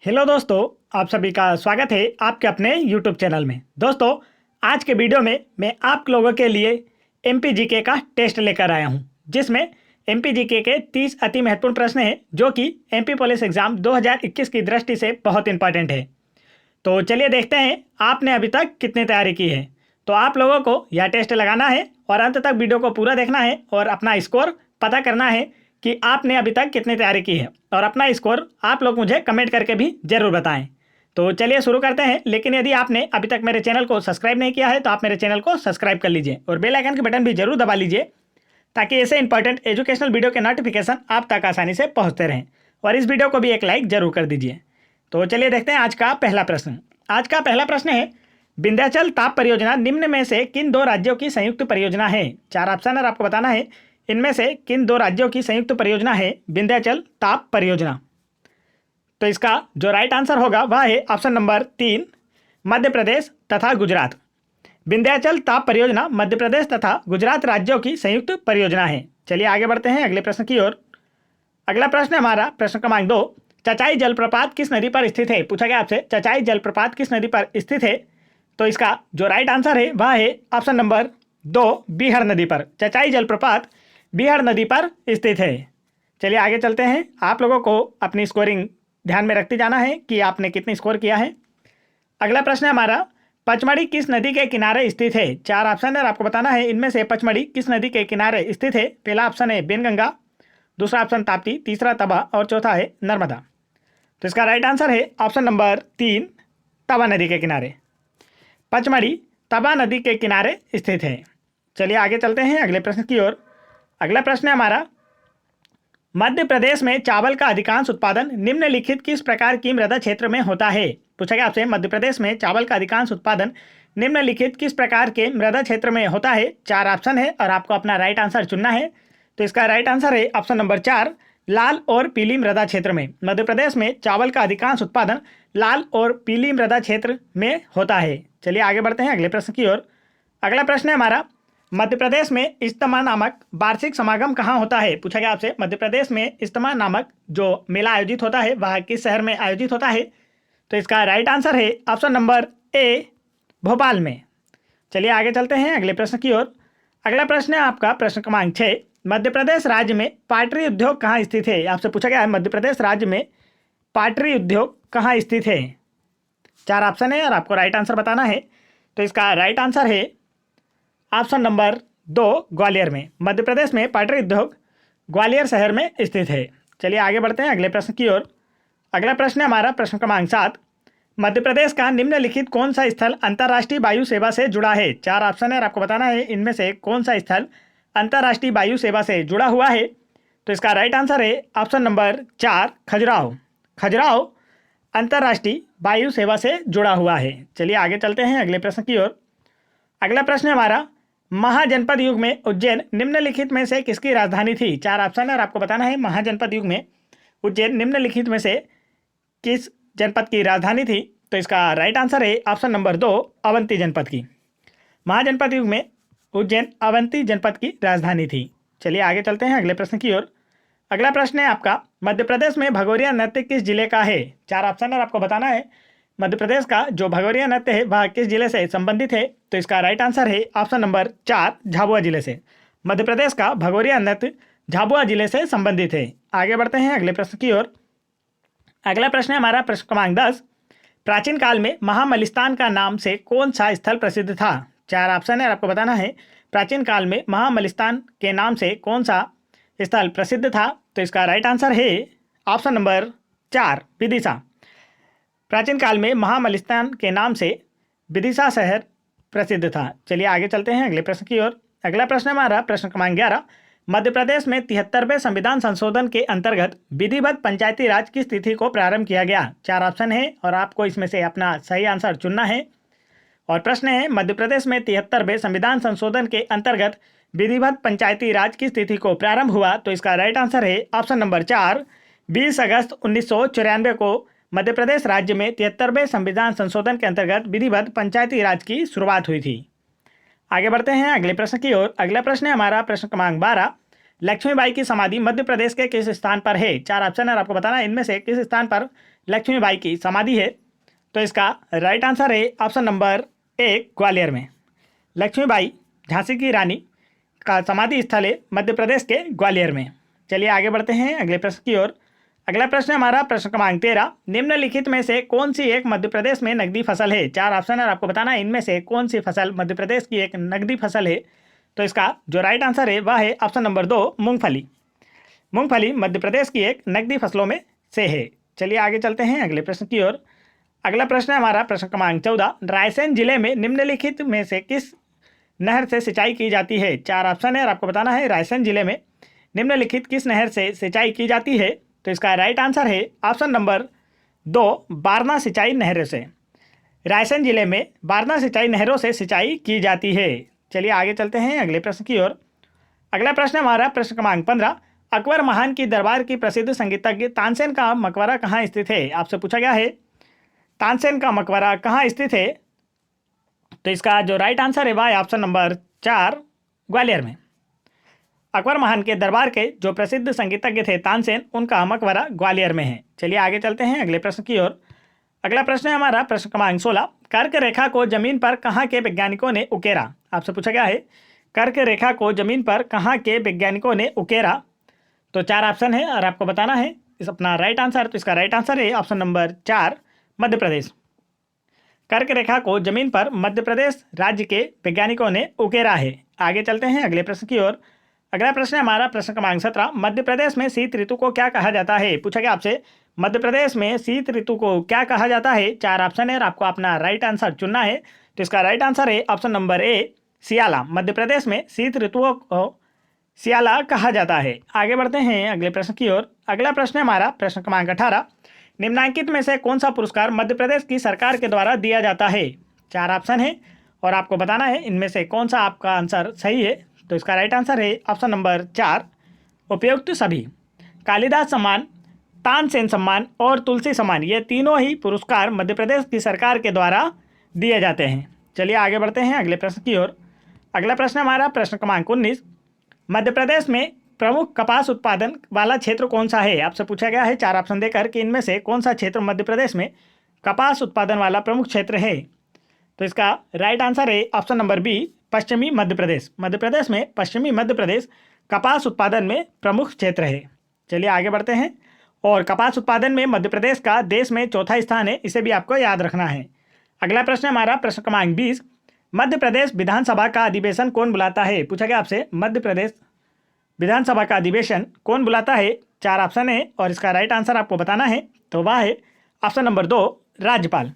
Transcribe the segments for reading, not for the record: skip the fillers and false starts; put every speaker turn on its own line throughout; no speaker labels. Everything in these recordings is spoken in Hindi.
हेलो दोस्तों, आप सभी का स्वागत है आपके अपने यूट्यूब चैनल में। दोस्तों, आज के वीडियो में मैं आप लोगों के लिए एमपी जीके का टेस्ट लेकर आया हूं, जिसमें एमपी जीके के 30 अति महत्वपूर्ण प्रश्न हैं जो कि एमपी पुलिस एग्जाम 2021 की दृष्टि से बहुत इंपॉर्टेंट है। तो चलिए देखते हैं आपने अभी तक कितनी तैयारी की है। तो आप लोगों को यह टेस्ट लगाना है और अंत तक वीडियो को पूरा देखना है और अपना स्कोर पता करना है कि आपने अभी तक कितनी तैयारी की है, और अपना स्कोर आप लोग मुझे कमेंट करके भी ज़रूर बताएं। तो चलिए शुरू करते हैं। लेकिन यदि आपने अभी तक मेरे चैनल को सब्सक्राइब नहीं किया है तो आप मेरे चैनल को सब्सक्राइब कर लीजिए और बेल आइकन के बटन भी जरूर दबा लीजिए, ताकि ऐसे इंपॉर्टेंट एजुकेशनल वीडियो के नोटिफिकेशन आप तक आसानी से पहुँचते रहें। और इस वीडियो को भी एक लाइक जरूर कर दीजिए। तो चलिए देखते हैं आज का पहला प्रश्न। आज का पहला प्रश्न है, विंध्याचल ताप परियोजना निम्न में से किन दो राज्यों की संयुक्त परियोजना है? चार ऑप्शन है, आपको बताना है इनमें से किन दो राज्यों की संयुक्त परियोजना है विंध्याचल ताप परियोजना। तो इसका जो राइट आंसर होगा वह है ऑप्शन नंबर 3, मध्य प्रदेश तथा गुजरात। विंध्याचल ताप परियोजना मध्य प्रदेश तथा गुजरात राज्यों की संयुक्त परियोजना है। चलिए आगे बढ़ते हैं अगले प्रश्न की ओर। अगला प्रश्न है हमारा प्रश्न क्रमांक 2, चचाई जलप्रपात किस नदी पर स्थित है? पूछा गया आपसे चचाई जलप्रपात किस नदी पर स्थित है। तो इसका जो राइट आंसर है वह है ऑप्शन नंबर 2, बीहड़ नदी पर। चचाई जलप्रपात बीहड़ नदी पर स्थित है। चलिए आगे चलते हैं। आप लोगों को अपनी स्कोरिंग ध्यान में रखते जाना है कि आपने कितनी स्कोर किया है। अगला प्रश्न है हमारा, पचमढ़ी किस नदी के किनारे स्थित है? चार ऑप्शन है, आपको बताना है इनमें से पचमढ़ी किस नदी के किनारे स्थित है। पहला ऑप्शन है बेनगंगा, दूसरा ऑप्शन ताप्ती, तीसरा तवा और चौथा है नर्मदा। तो इसका राइट आंसर है ऑप्शन नंबर 3, तवा नदी के किनारे। पचमढ़ी तवा नदी के किनारे स्थित है। चलिए आगे चलते हैं अगले प्रश्न की ओर। अगला प्रश्न है हमारा, मध्य प्रदेश में चावल का अधिकांश उत्पादन निम्नलिखित किस प्रकार की मृदा क्षेत्र में होता है? पूछा गया आपसे मध्य प्रदेश में चावल का अधिकांश उत्पादन निम्नलिखित किस प्रकार के मृदा क्षेत्र में होता है। चार ऑप्शन है और आपको अपना राइट आंसर चुनना है। तो इसका राइट आंसर है ऑप्शन नंबर 4, लाल और पीली मृदा क्षेत्र में। मध्य प्रदेश में चावल का अधिकांश उत्पादन लाल और पीली मृदा क्षेत्र में होता है। चलिए आगे बढ़ते हैं अगले प्रश्न की ओर। अगला प्रश्न है हमारा, मध्य प्रदेश में इज्तिमा नामक वार्षिक समागम कहाँ होता है? पूछा गया आपसे मध्य प्रदेश में इज्तिमा नामक जो मेला आयोजित होता है वह किस शहर में आयोजित होता है। तो इसका राइट आंसर है ऑप्शन नंबर ए, भोपाल में। चलिए आगे चलते हैं अगले प्रश्न की ओर। अगला प्रश्न है आपका प्रश्न क्रमांक 6, मध्य प्रदेश राज्य में पाटरी उद्योग कहाँ स्थित है? आपसे पूछा गया है मध्य प्रदेश राज्य में पाटरी उद्योग कहाँ स्थित है। चार ऑप्शन है और आपको राइट आंसर बताना है। तो इसका राइट आंसर है ऑप्शन नंबर 2, ग्वालियर में। मध्य प्रदेश में पाटरी उद्योग ग्वालियर शहर में स्थित है। चलिए आगे बढ़ते हैं अगले प्रश्न की ओर। अगला प्रश्न है हमारा प्रश्न क्रमांक 7, मध्य प्रदेश का निम्नलिखित कौन सा स्थल अंतर्राष्ट्रीय वायु सेवा से जुड़ा है? चार ऑप्शन है और आपको बताना है इनमें से कौन सा स्थल अंतर्राष्ट्रीय वायु सेवा से जुड़ा हुआ है। तो इसका राइट आंसर है ऑप्शन नंबर 4, खजुराहो। खजुराहो अंतर्राष्ट्रीय वायु सेवा से जुड़ा हुआ है। चलिए आगे चलते हैं अगले प्रश्न की ओर। अगला प्रश्न है हमारा, महाजनपद युग में उज्जैन निम्नलिखित में से किसकी राजधानी थी? चार ऑप्शन है और आपको बताना है महाजनपद युग में उज्जैन निम्नलिखित में से किस जनपद की राजधानी थी। तो इसका राइट आंसर है ऑप्शन नंबर 2, अवंती जनपद की। महाजनपद युग में उज्जैन अवंती जनपद की राजधानी थी। चलिए आगे चलते हैं अगले प्रश्न की ओर। अगला प्रश्न है आपका, मध्य प्रदेश में भगोरिया नृत्य किस जिले का है? चार ऑप्शन है आपको बताना है मध्य प्रदेश का जो भगोरिया नृत्य है वह किस जिले से संबंधित है। तो इसका राइट आंसर है ऑप्शन नंबर 4, झाबुआ जिले से। मध्य प्रदेश का भगोरिया नृत्य झाबुआ जिले से संबंधित है। आगे बढ़ते हैं अगले प्रश्न की ओर। अगला प्रश्न है हमारा प्रश्न क्रमांक 10, प्राचीन काल में महामलिस्तान का नाम से कौन सा स्थल प्रसिद्ध था? चार ऑप्शन है आपको बताना है प्राचीन काल में महामलिस्तान के नाम से कौन सा स्थल प्रसिद्ध था। तो इसका राइट आंसर है ऑप्शन नंबर 4, विदिशा। प्राचीन काल में महामलिस्तान के नाम से विदिशा शहर प्रसिद्ध था। चलिए आगे चलते हैं अगले प्रश्न की ओर। अगला प्रश्न हमारा प्रश्न क्रमांक 11, मध्य प्रदेश में 73वें संविधान संशोधन के अंतर्गत विधिवत पंचायती राज की तिथि को प्रारंभ किया गया। चार ऑप्शन है और आपको इसमें से अपना सही आंसर चुनना है। और प्रश्न है, मध्य प्रदेश में 73वें संविधान संशोधन के अंतर्गत विधिवत पंचायती राज की तिथि को प्रारंभ हुआ। तो इसका राइट आंसर है ऑप्शन नंबर 4, 20 अगस्त 1994 को मध्य प्रदेश राज्य में 73वें संविधान संशोधन के अंतर्गत विधिवत पंचायती राज की शुरुआत हुई थी। आगे बढ़ते हैं अगले प्रश्न की ओर। अगला प्रश्न है हमारा प्रश्न क्रमांक 12, लक्ष्मीबाई की समाधि मध्य प्रदेश के किस स्थान पर है? चार ऑप्शन है आपको बताना है इनमें से किस स्थान पर लक्ष्मीबाई की समाधि है? तो इसका राइट आंसर है ऑप्शन नंबर ए, ग्वालियर में। लक्ष्मीबाई झांसी की रानी का समाधि स्थल है मध्य प्रदेश के ग्वालियर में। चलिए आगे बढ़ते हैं अगले प्रश्न की ओर। अगला प्रश्न है हमारा प्रश्न क्रमांक 13। निम्नलिखित में से कौन सी एक मध्य प्रदेश में नकदी फसल है? 4 ऑप्शन है, आपको बताना है इनमें से कौन सी फसल मध्य प्रदेश की एक नकदी फसल है। तो इसका जो राइट आंसर है वह है ऑप्शन नंबर 2, मूंगफली। मूंगफली मध्य प्रदेश की एक नकदी फसलों में से है। चलिए आगे चलते हैं अगले प्रश्न की ओर। अगला प्रश्न है हमारा प्रश्न क्रमांक 14। रायसेन जिले में निम्नलिखित में से किस नहर से सिंचाई की जाती है? 4 ऑप्शन है और आपको बताना है रायसेन जिले में निम्नलिखित किस नहर से सिंचाई की जाती है। तो इसका राइट आंसर है ऑप्शन नंबर 2, बारना सिंचाई नहरों से। रायसेन जिले में बारना सिंचाई नहरों से सिंचाई की जाती है। चलिए आगे चलते हैं अगले प्रश्न की ओर। अगला प्रश्न हमारा प्रश्न क्रमांक 15। अकबर महान की दरबार की प्रसिद्ध संगीतज्ञ तानसेन का मकबरा कहाँ स्थित है? आपसे पूछा गया है तानसेन का मकबरा कहाँ स्थित है। तो इसका जो राइट आंसर है वह है ऑप्शन नंबर 4, ग्वालियर में। अकबर महान के दरबार के जो प्रसिद्ध संगीतज्ञ थे तानसेन, उनका मकबरा ग्वालियर में है। चलिए आगे चलते हैं अगले प्रश्न की ओर। अगला प्रश्न है हमारा प्रश्न क्रमांक 16। कर्क रेखा को जमीन पर कहाँ के वैज्ञानिकों ने उकेरा? आपसे पूछा गया है कर्क रेखा को जमीन पर कहाँ के वैज्ञानिकों ने उकेरा। तो 4 ऑप्शन है और आपको बताना है इस अपना राइट आंसर। तो इसका राइट आंसर है ऑप्शन नंबर 4, मध्य प्रदेश। कर्क रेखा को जमीन पर मध्य प्रदेश राज्य के वैज्ञानिकों ने उकेरा है। आगे चलते हैं अगले प्रश्न की ओर। अगला प्रश्न है हमारा प्रश्न क्रमांक 17। मध्य प्रदेश में शीत ऋतु को क्या कहा जाता है? पूछा गया आपसे मध्य प्रदेश में शीत ऋतु को क्या कहा जाता है। 4 ऑप्शन है और आपको अपना राइट आंसर चुनना है। तो इसका राइट आंसर है ऑप्शन नंबर ए, सियाला। मध्य प्रदेश में शीत ऋतुओं को सियाला कहा जाता है। आगे बढ़ते हैं अगले प्रश्न की ओर। अगला प्रश्न है हमारा प्रश्न क्रमांक 18। निम्नलिखित में से कौन सा पुरस्कार मध्य प्रदेश की सरकार के द्वारा दिया जाता है? 4 ऑप्शन है और आपको बताना है इनमें से कौन सा आपका आंसर सही है। तो इसका राइट आंसर है ऑप्शन नंबर 4, उपयुक्त सभी। कालिदास सम्मान, तानसेन सम्मान और तुलसी सम्मान, ये तीनों ही पुरस्कार मध्य प्रदेश की सरकार के द्वारा दिए जाते हैं। चलिए आगे बढ़ते हैं अगले प्रश्न की ओर। अगला प्रश्न हमारा प्रश्न क्रमांक 19। मध्य प्रदेश में प्रमुख कपास उत्पादन वाला क्षेत्र कौन सा है? आपसे पूछा गया है 4 ऑप्शन देकर कि इनमें से कौन सा क्षेत्र मध्य प्रदेश में कपास उत्पादन वाला प्रमुख क्षेत्र है। तो इसका राइट आंसर है ऑप्शन नंबर बी, पश्चिमी मध्य प्रदेश। मध्य प्रदेश में पश्चिमी मध्य प्रदेश कपास उत्पादन में प्रमुख क्षेत्र है। चलिए आगे बढ़ते हैं। और कपास उत्पादन में मध्य प्रदेश का देश में चौथा स्थान है, इसे भी आपको याद रखना है। अगला प्रश्न हमारा प्रश्न क्रमांक 20। मध्य प्रदेश विधानसभा का अधिवेशन कौन बुलाता है? पूछा गया आपसे मध्य प्रदेश विधानसभा का अधिवेशन कौन बुलाता है। 4 ऑप्शन है और इसका राइट आंसर आपको बताना है। तो वह है ऑप्शन नंबर 2, राज्यपाल।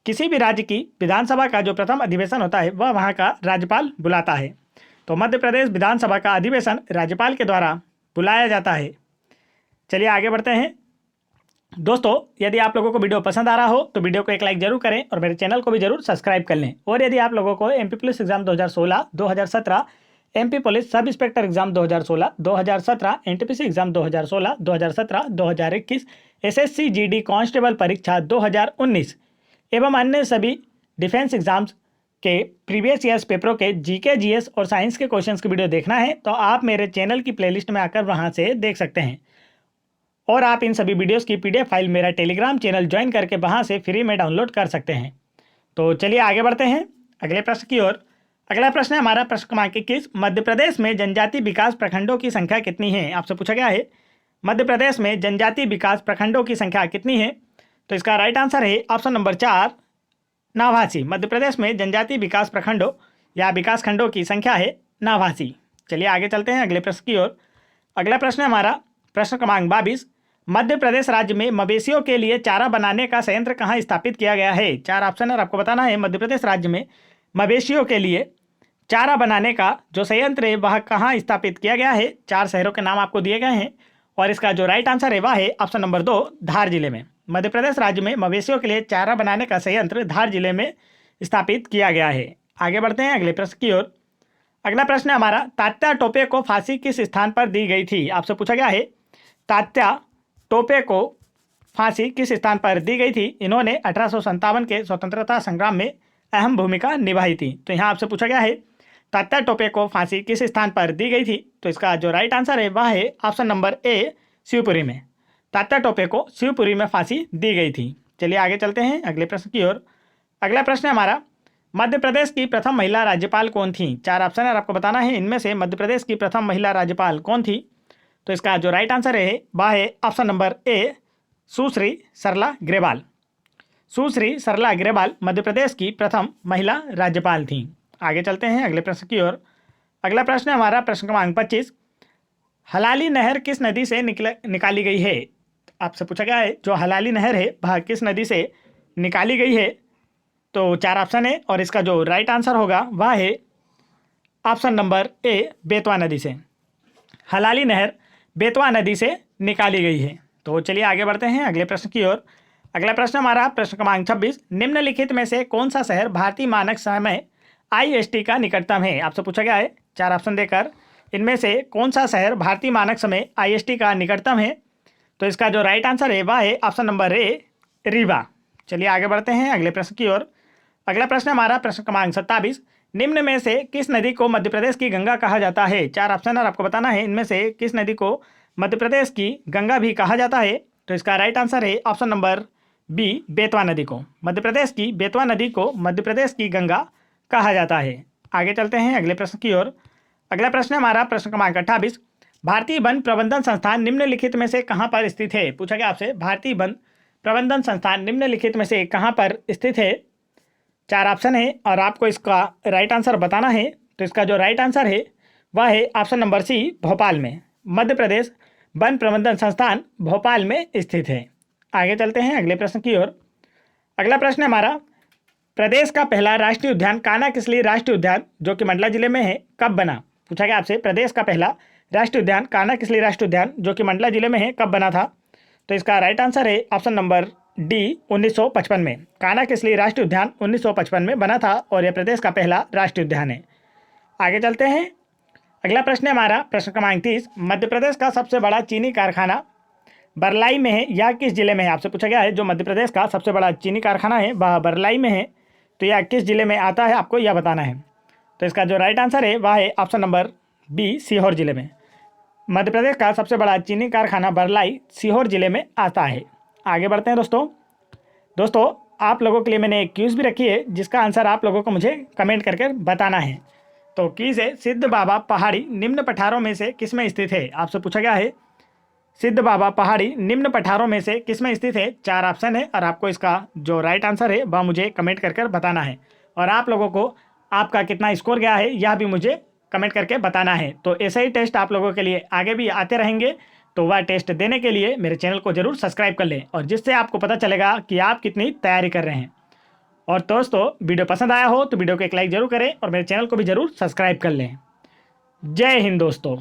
किसी भी राज्य की विधानसभा का जो प्रथम अधिवेशन होता है वह वहाँ का राज्यपाल बुलाता है। तो मध्य प्रदेश विधानसभा का अधिवेशन राज्यपाल के द्वारा बुलाया जाता है। चलिए आगे बढ़ते हैं। दोस्तों, यदि आप लोगों को वीडियो पसंद आ रहा हो तो वीडियो को एक लाइक जरूर करें और मेरे चैनल को भी जरूर सब्सक्राइब कर लें। और यदि आप लोगों को MP police exam 2016, 2017, MP police sub inspector exam 2016, 2017, NTPC exam 2016, 2017, 2021, SSC GD constable परीक्षा 2019 एवं अन्य सभी डिफेंस एग्जाम्स के प्रीवियस ईयर्स पेपरों के जीके, जीएस और साइंस के क्वेश्चंस की वीडियो देखना है तो आप मेरे चैनल की प्लेलिस्ट में आकर वहां से देख सकते हैं। और आप इन सभी वीडियोस की पीडीएफ फाइल मेरा टेलीग्राम चैनल ज्वाइन करके वहां से फ्री में डाउनलोड कर सकते हैं। तो चलिए आगे बढ़ते हैं अगले प्रश्न की ओर। अगला प्रश्न है हमारा प्रश्न क्रमांक 21। मध्य प्रदेश में जनजाति विकास प्रखंडों की संख्या कितनी है? आपसे पूछा गया है मध्य प्रदेश में जनजाति विकास प्रखंडों की संख्या कितनी है। तो इसका राइट आंसर है ऑप्शन नंबर 4, 89। मध्य प्रदेश में जनजाति विकास प्रखंडों या विकास खंडों की संख्या है 89। चलिए आगे चलते हैं अगले प्रश्न की ओर। अगला प्रश्न है हमारा प्रश्न क्रमांक 22। मध्य प्रदेश राज्य में मवेशियों के लिए चारा बनाने का संयंत्र कहाँ स्थापित किया गया है? 4 ऑप्शन है और आपको बताना है मध्य प्रदेश राज्य में मवेशियों के लिए चारा बनाने का जो संयंत्र है वह कहाँ स्थापित किया गया है। 4 शहरों के नाम आपको दिए गए हैं और इसका जो राइट आंसर है वह है ऑप्शन नंबर 2, धार जिले में। मध्य प्रदेश राज्य में मवेशियों के लिए चारा बनाने का संयंत्र धार जिले में स्थापित किया गया है। आगे बढ़ते हैं अगले प्रश्न की ओर। अगला प्रश्न है हमारा तात्या टोपे को फांसी किस स्थान पर दी गई थी? आपसे पूछा गया है तात्या टोपे को फांसी किस स्थान पर दी गई थी। इन्होंने 1857 के स्वतंत्रता संग्राम में अहम भूमिका निभाई थी। तो यहाँ आपसे पूछा गया है तात्या टोपे को फांसी किस स्थान पर दी गई थी। तो इसका जो राइट आंसर है वह है ऑप्शन नंबर ए, शिवपुरी में। तात्या टोपे को शिवपुरी में फांसी दी गई थी। चलिए आगे चलते हैं अगले प्रश्न की ओर। अगला प्रश्न है हमारा, मध्य प्रदेश की प्रथम महिला राज्यपाल कौन थी? 4 ऑप्शन है, आपको बताना है इनमें से मध्य प्रदेश की प्रथम महिला राज्यपाल कौन थी। तो इसका जो राइट आंसर है वह है ऑप्शन नंबर ए, सुश्री सरला ग्रेवाल। सुश्री सरला ग्रेवाल मध्य प्रदेश की प्रथम महिला राज्यपाल थी। आगे चलते हैं अगले प्रश्न की ओर। अगला प्रश्न है हमारा प्रश्न क्रमांक 25, हलाली नहर किस नदी से निकाली गई है? आपसे पूछा गया है जो हलाली नहर है वह किस नदी से निकाली गई है। तो 4 ऑप्शन है और इसका जो राइट आंसर होगा वह है ऑप्शन नंबर ए, बेतवा नदी से। हलाली नहर बेतवा नदी से निकाली गई है। तो चलिए आगे बढ़ते हैं अगले प्रश्न की ओर। अगला प्रश्न हमारा प्रश्न क्रमांक 26, निम्नलिखित में से कौन सा शहर भारतीय मानक समय IST का निकटतम है? आपसे पूछा गया है 4 ऑप्शन देकर इनमें से कौन सा शहर भारतीय मानक समय IST का निकटतम है। तो इसका जो राइट आंसर है वह है ऑप्शन नंबर ए, रीवा। चलिए आगे बढ़ते हैं अगले प्रश्न की ओर। अगला प्रश्न हमारा प्रश्न क्रमांक 27, निम्न में से किस नदी को मध्य प्रदेश की गंगा कहा जाता है? 4 ऑप्शन और आपको बताना है इनमें से किस नदी को मध्य प्रदेश की गंगा भी कहा जाता है। तो इसका राइट आंसर है ऑप्शन नंबर बी, बेतवा नदी को। मध्य प्रदेश की बेतवा नदी को मध्य प्रदेश की गंगा कहा जाता है। आगे चलते हैं अगले प्रश्न की ओर। अगला प्रश्न हमारा प्रश्न क्रमांक 28, भारतीय वन प्रबंधन संस्थान निम्नलिखित में से कहाँ पर स्थित है? पूछा गया आपसे भारतीय वन प्रबंधन संस्थान निम्नलिखित में से कहाँ पर स्थित है। 4 ऑप्शन है और आपको इसका राइट आंसर बताना है। तो इसका जो राइट आंसर है वह है ऑप्शन नंबर सी, भोपाल में। मध्य प्रदेश वन प्रबंधन संस्थान भोपाल में स्थित है। आगे चलते हैं अगले प्रश्न की ओर। अगला प्रश्न हमारा, प्रदेश का पहला राष्ट्रीय उद्यान कानाकिसली राष्ट्रीय उद्यान जो कि मंडला जिले में है कब बना? पूछा गया आपसे प्रदेश का पहला राष्ट्रीय उद्यान कानाकिसली राष्ट्रीय उद्यान जो कि मंडला जिले में है कब बना था। तो इसका राइट आंसर है ऑप्शन नंबर डी, 1955 में। कानाकिसली राष्ट्रीय उद्यान 1955 में बना था और यह प्रदेश का पहला राष्ट्रीय उद्यान है। आगे चलते हैं अगला प्रश्न है हमारा प्रश्न क्रमांक 30, मध्य प्रदेश का सबसे बड़ा चीनी कारखाना बरलाई में है या किस जिले में है? आपसे पूछा गया है जो मध्य प्रदेश का सबसे बड़ा चीनी कारखाना है वह बरलाई में है, तो यह किस जिले में आता है आपको यह बताना है। तो इसका जो राइट आंसर है वह है ऑप्शन नंबर बी, सीहोर जिले में। मध्य प्रदेश का सबसे बड़ा चीनी कारखाना बरलाई सीहोर जिले में आता है। आगे बढ़ते हैं दोस्तों आप लोगों के लिए मैंने एक क्यूज़ भी रखी है जिसका आंसर आप लोगों को मुझे कमेंट करके बताना है। तो क्यूज़ है, सिद्ध बाबा पहाड़ी निम्न पठारों में से किस में स्थित है? आपसे पूछा गया है सिद्ध बाबा पहाड़ी निम्न पठारों में से किस में स्थित है। 4 ऑप्शन है और आपको इसका जो राइट आंसर है वह मुझे कमेंट कर बताना है और आप लोगों को आपका कितना स्कोर गया है यह भी मुझे कमेंट करके बताना है। तो ऐसा ही टेस्ट आप लोगों के लिए आगे भी आते रहेंगे, तो वह टेस्ट देने के लिए मेरे चैनल को जरूर सब्सक्राइब कर लें और जिससे आपको पता चलेगा कि आप कितनी तैयारी कर रहे हैं। और दोस्तों वीडियो पसंद आया हो तो वीडियो को एक लाइक जरूर करें और मेरे चैनल को भी जरूर सब्सक्राइब कर लें। जय हिंद दोस्तों।